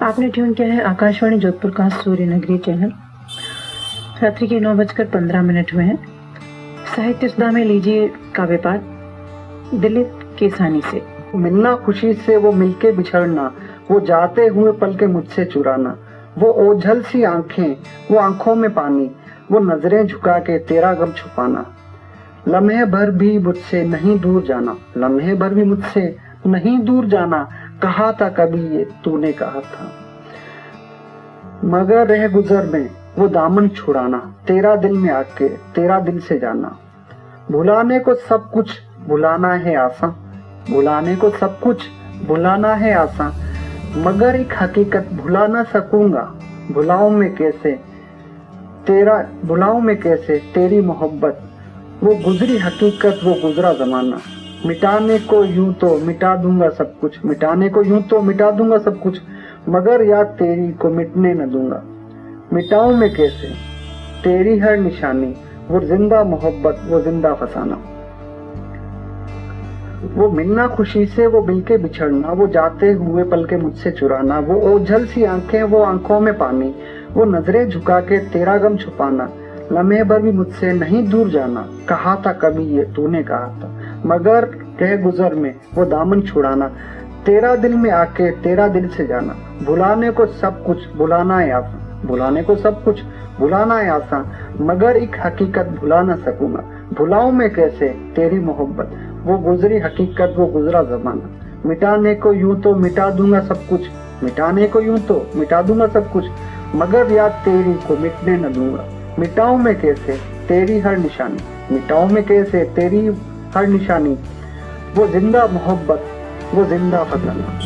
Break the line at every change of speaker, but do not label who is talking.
आपने ट्यून किया है आकाशवाणी जोधपुर का सूर्य नगरी चैनल। रात्रि के 9:15 हुए हैं। साहित्य सुधा में लीजिए काव्य पाठ दिलीप केसानी से।
मिलना खुशी से वो मिलके बिछड़ना, वो जाते हुए पल के मुझसे चुराना, वो ओझल सी आंखें, वो आंखों में पानी, वो नजरें झुका के तेरा गम छुपाना। लम्हे भर भी मुझसे नहीं दूर जाना, लम्हे भर भी मुझसे नहीं दूर जाना, कहा था कभी ये तूने कहा था। मगर रह गुजर में वो दामन छुड़ाना, तेरा दिल में आके तेरा दिल से जाना। भुलाने को सब कुछ भुलाना है आसान, भुलाने को सब कुछ भुलाना है आसान, मगर एक हकीकत भुला ना सकूंगा। भुलाऊं मैं कैसे तेरी मोहब्बत, वो गुजरी हकीकत वो गुजरा जमाना। मिटाने को यूं तो मिटा दूंगा सब कुछ, मिटाने को यूं तो मिटा दूंगा सब कुछ, मगर याद तेरी को मिटने न दूंगा। मिटाऊं मैं कैसे तेरी हर निशानी, वो जिंदा मोहब्बत वो जिंदा फसाना। वो मिलना खुशी से वो मिलके बिछड़ना, वो जाते हुए पल के मुझसे चुराना, वो ओझल सी आंखें, वो आंखों में पानी, वो नजरें झुका के तेरा गम छुपाना। लम्हे भर भी मुझसे नहीं दूर जाना, कहा था कभी ये तूने कहा था, मगर रह गुजर में वो दामन छुड़ाना। तेरा दिल में आके तेरा दिल से जाना। भुलाने को सब कुछ भुलाना है आसान, भुलाने को सब कुछ भुलाना है आसान, मगर एक हकीकत भुला ना सकूंगा। भुलाऊं मैं कैसे तेरी मोहब्बत, वो गुजरी हकीकत वो गुजरा जमाना। मिटाने को यूं तो मिटा दूंगा सब कुछ, मिटाने को यूं तो मिटा दूंगा सब कुछ, मगर याद तेरी को मिटने न दूंगा। मिटाऊं मैं कैसे तेरी हर निशानी, मिटाऊं मैं कैसे तेरी हर निशानी, वो जिंदा मोहब्बत वो जिंदा फसाना।